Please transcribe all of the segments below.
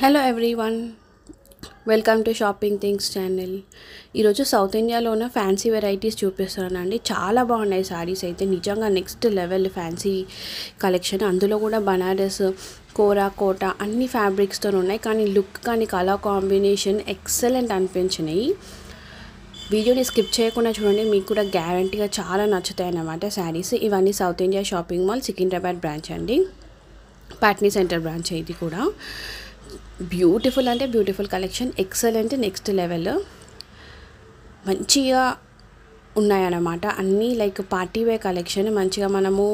Hello everyone, welcome to shopping things channel. ఈరోజు south ఇండియాలో ఉన్న ఫ్యాన్సీ వెరైటీస్ చూపిస్తున్నానండి. చాలా బాగున్నాయి శారీస్ అయితే, నిజంగా నెక్స్ట్ లెవెల్ ఫ్యాన్సీ కలెక్షన్. అందులో కూడా బనారస్, కోరా, కోట అన్ని ఫ్యాబ్రిక్స్తో ఉన్నాయి. కానీ లుక్ కానీ కలర్ కాంబినేషన్ ఎక్సలెంట్ అనిపించినాయి. వీడియోని స్కిప్ చేయకుండా చూడండి, మీకు కూడా గ్యారంటీగా చాలా నచ్చుతాయి అన్నమాట శారీస్. ఇవన్నీ south India shopping mall Secunderabad branch అండి, పాట్నీ సెంటర్ బ్రాంచ్. ఇది కూడా బ్యూటిఫుల్ అంటే beautiful collection, excellent, next level, మంచిగా ఉన్నాయన్నమాట. అన్నీ లైక్ పార్టీ వేర్ కలెక్షన్. మంచిగా మనము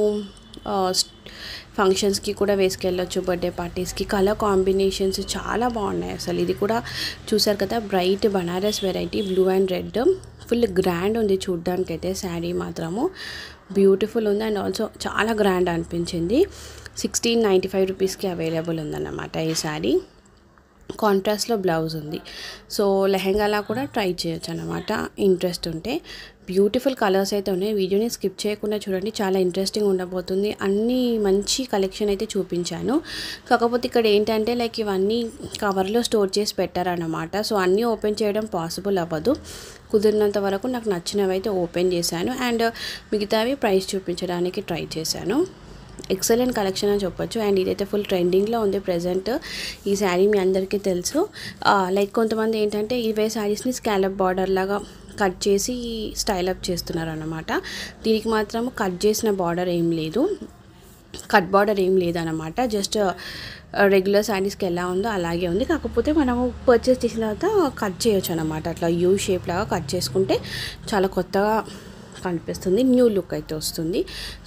ఫంక్షన్స్కి కూడా వేసుకెళ్ళొచ్చు, బర్త్డే పార్టీస్కి. కలర్ కాంబినేషన్స్ చాలా బాగున్నాయి అసలు. ఇది కూడా చూసారు కదా, bright Banaras variety, blue and red. Full grand ఉంది చూడ్డానికి అయితే. శారీ మాత్రము బ్యూటిఫుల్ ఉంది అండ్ ఆల్సో చాలా గ్రాండ్ అనిపించింది. 1695 రూపీస్కి అవైలబుల్ ఉందన్నమాట ఈ శారీ. కాంట్రాస్ట్లో బ్లౌజ్ ఉంది. సో లెహెంగాలా కూడా ట్రై చేయొచ్చు అన్నమాట ఇంట్రెస్ట్ ఉంటే. బ్యూటిఫుల్ కలర్స్ అయితే ఉన్నాయి. వీడియోని స్కిప్ చేయకుండా చూడండి, చాలా ఇంట్రెస్టింగ్ ఉండబోతుంది. అన్నీ మంచి కలెక్షన్ అయితే చూపించాను. కాకపోతే ఇక్కడ ఏంటంటే లైక్ ఇవన్నీ కవర్లో స్టోర్ చేసి పెట్టారన్నమాట. సో అన్నీ ఓపెన్ చేయడం పాసిబుల్ అవ్వదు. కుదిరినంత వరకు నాకు నచ్చినవి అయితే ఓపెన్ చేశాను అండ్ మిగతావి ప్రైస్ చూపించడానికి ట్రై చేశాను. ఎక్సలెంట్ కలెక్షన్ అని చెప్పొచ్చు. అండ్ ఇదైతే ఫుల్ ట్రెండింగ్లో ఉంది ప్రజెంట్. ఈ శారీ మీ అందరికీ తెలుసు. లైక్ కొంతమంది ఏంటంటే ఇవే శారీస్ని స్కాలప్ బార్డర్ లాగా కట్ చేసి స్టైల్ అప్ చేస్తున్నారు అన్నమాట. దీనికి మాత్రం కట్ చేసిన బార్డర్ ఏం లేదు, కట్ బార్డర్ ఏం లేదన్నమాట. జస్ట్ రెగ్యులర్ శారీస్కి ఎలా ఉందో అలాగే ఉంది. కాకపోతే మనము పర్చేస్ చేసిన తర్వాత కట్ చేయొచ్చు అన్నమాట. అట్లా యూ షేప్ లాగా కట్ చేసుకుంటే చాలా కొత్తగా కనిపిస్తుంది, న్యూ లుక్ అయితే వస్తుంది.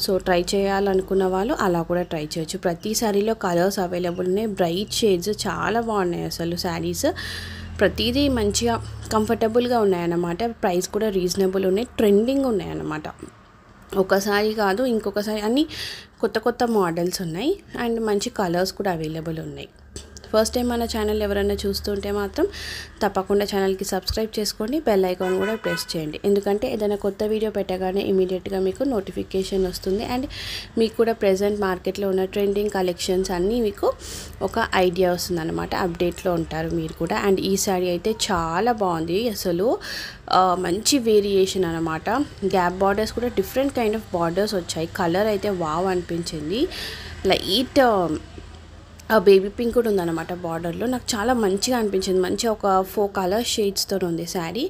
సో ట్రై చేయాలనుకున్న వాళ్ళు అలా కూడా ట్రై చేయొచ్చు. ప్రతి శారీలో కలర్స్ అవైలబుల్ ఉన్నాయి, బ్రైట్ షేడ్స్ చాలా బాగున్నాయి అసలు శారీస్. ప్రతిదీ మంచిగా కంఫర్టబుల్గా ఉన్నాయన్నమాట. ప్రైస్ కూడా రీజనబుల్ ఉన్నాయి, ట్రెండింగ్ ఉన్నాయన్నమాట. ఒకసారి కాదు ఇంకొకసారి, అన్నీ కొత్త కొత్త మోడల్స్ ఉన్నాయి అండ్ మంచి కలర్స్ కూడా అవైలబుల్ ఉన్నాయి. ఫస్ట్ టైం మన ఛానల్ ఎవరైనా చూస్తుంటే మాత్రం తప్పకుండా ఛానల్కి సబ్స్క్రైబ్ చేసుకోండి, బెల్ ఐకాన్ కూడా ప్రెస్ చేయండి. ఎందుకంటే ఏదైనా కొత్త వీడియో పెట్టగానే ఇమీడియట్గా మీకు నోటిఫికేషన్ వస్తుంది అండ్ మీకు కూడా ప్రజెంట్ మార్కెట్లో ఉన్న ట్రెండింగ్ కలెక్షన్స్ అన్నీ మీకు ఒక ఐడియా వస్తుంది అనమాట. అప్డేట్లో ఉంటారు మీరు కూడా. అండ్ ఈ శారీ అయితే చాలా బాగుంది అసలు, మంచి వేరియేషన్ అనమాట. గ్యాప్ బార్డర్స్ కూడా డిఫరెంట్ కైండ్ ఆఫ్ బార్డర్స్ వచ్చాయి. కలర్ అయితే వావ్ అనిపించింది. లైట్ బేబీ పింక్ కూడా ఉందన్నమాట బార్డర్లో. నాకు చాలా మంచిగా అనిపించింది. మంచిగా ఒక 4 కలర్ షేడ్స్తో ఉంది శారీ.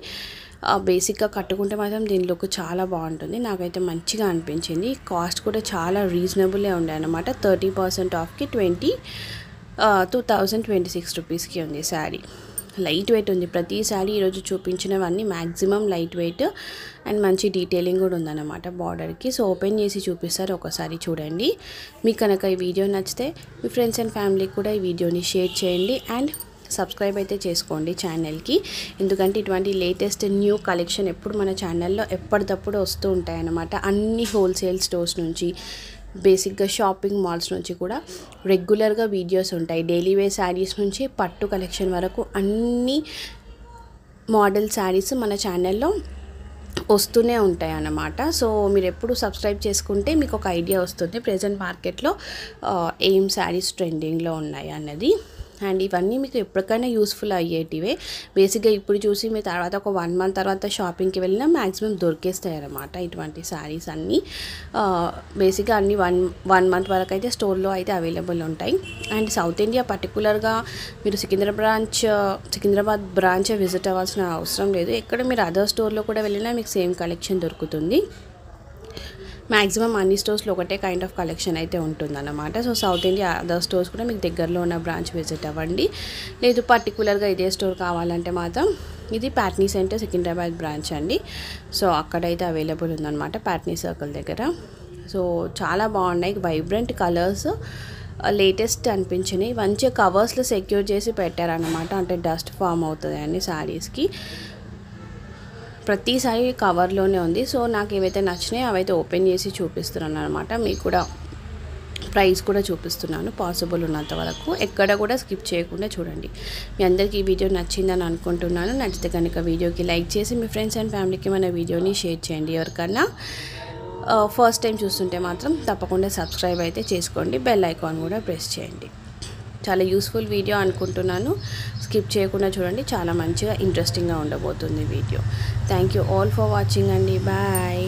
బేసిక్గా కట్టుకుంటే మాత్రం దీని లుక్ చాలా బాగుంటుంది. నాకైతే మంచిగా అనిపించింది. కాస్ట్ కూడా చాలా రీజనబుల్లే ఉండే అనమాట. 30% ఆఫ్కి 2026 రూపీస్కి ఉంది శారీ. లైట్ వెయిట్ ఉంది ప్రతి శారీ. ఈరోజు చూపించినవన్నీ మ్యాక్సిమం లైట్ వెయిట్ అండ్ మంచి డీటెయిలింగ్ కూడా ఉందన్నమాట బార్డర్కి. సో ఓపెన్ చేసి చూపిస్తారు, ఒకసారి చూడండి. మీకు కనుక ఈ వీడియో నచ్చితే మీ ఫ్రెండ్స్ అండ్ ఫ్యామిలీకి కూడా ఈ వీడియోని షేర్ చేయండి అండ్ సబ్స్క్రైబ్ అయితే చేసుకోండి ఛానల్కి. ఎందుకంటే ఇటువంటి లేటెస్ట్ న్యూ కలెక్షన్ ఎప్పుడు మన ఛానల్లో ఎప్పటికప్పుడు వస్తూ ఉంటాయన్నమాట. అన్ని హోల్సేల్ స్టోర్స్ నుంచి, బేసిక్గా షాపింగ్ మాల్స్ నుంచి కూడా రెగ్యులర్గా వీడియోస్ ఉంటాయి. డైలీ వేర్ శారీస్ నుంచి పట్టు కలెక్షన్ వరకు అన్ని మోడల్ శారీస్ మన ఛానల్లో వస్తూనే ఉంటాయి అన్నమాట. సో మీరు ఎప్పుడు సబ్స్క్రైబ్ చేసుకుంటే మీకు ఒక ఐడియా వస్తుంది ప్రజెంట్ మార్కెట్లో ఏం శారీస్ ట్రెండింగ్లో ఉన్నాయి అన్నది. అండ్ ఇవన్నీ మీకు ఎప్పటికైనా యూస్ఫుల్ అయ్యేటివే. బేసిక్గా ఇప్పుడు చూసి మీ తర్వాత ఒక 1 మంత్ తర్వాత షాపింగ్కి వెళ్ళినా మ్యాక్సిమం దొరికేస్తాయి అన్నమాట ఇటువంటి శారీస్ అన్నీ. బేసిక్గా అన్నీ వన్ మంత్ వరకు అయితే స్టోర్లో అయితే అవైలబుల్ ఉంటాయి. అండ్ సౌత్ ఇండియా పర్టికులర్గా మీరు సికింద్రాబాద్ బ్రాంచ్ విజిట్ అవ్వాల్సిన అవసరం లేదు. ఎక్కడ మీరు అదర్ స్టోర్లో కూడా వెళ్ళినా మీకు సేమ్ కలెక్షన్ దొరుకుతుంది. మ్యాక్సిమం అన్ని స్టోర్స్లో ఒకటే కైండ్ ఆఫ్ కలెక్షన్ అయితే ఉంటుందన్నమాట. So south India other stores కూడా మీకు దగ్గరలో ఉన్న బ్రాంచ్ విజిట్ అవ్వండి. లేదు పర్టికులర్గా ఇదే స్టోర్ కావాలంటే మాత్రం ఇది పాట్నీ సెంటర్ సికింద్రాబాద్ బ్రాంచ్ అండి. సో అక్కడైతే అవైలబుల్ ఉందన్నమాట, పాట్నీ సర్కిల్ దగ్గర. సో చాలా బాగున్నాయి, వైబ్రెంట్ కలర్స్, లేటెస్ట్ అనిపించినాయి. మంచిగా కవర్స్లో సెక్యూర్ చేసి పెట్టారన్నమాట, అంటే డస్ట్ ఫామ్ అవుతుంది అని శారీస్కి. ప్రతిసారి కవర్లోనే ఉంది. సో నాకు ఏవైతే నచ్చినాయో అవైతే ఓపెన్ చేసి చూపిస్తున్నాను అనమాట. మీకు కూడా ప్రైస్ కూడా చూపిస్తున్నాను పాసిబుల్ ఉన్నంత వరకు. ఎక్కడ కూడా స్కిప్ చేయకుండా చూడండి. మీ అందరికీ ఈ వీడియో నచ్చిందని అనుకుంటున్నాను. నచ్చితే కనుక వీడియోకి లైక్ చేసి మీ ఫ్రెండ్స్ అండ్ ఫ్యామిలీకి మన వీడియోని షేర్ చేయండి. ఎవరికన్నా ఫస్ట్ టైం చూస్తుంటే మాత్రం తప్పకుండా సబ్స్క్రైబ్ అయితే చేసుకోండి, బెల్ ఐకాన్ కూడా ప్రెస్ చేయండి. చాలా యూస్ఫుల్ వీడియో అనుకుంటున్నాను. స్కిప్ చేయకుండా చూడండి, చాలా మంచిగా ఇంట్రెస్టింగ్గా ఉండబోతుంది video. Thank you all for watching అండి. బాయ్.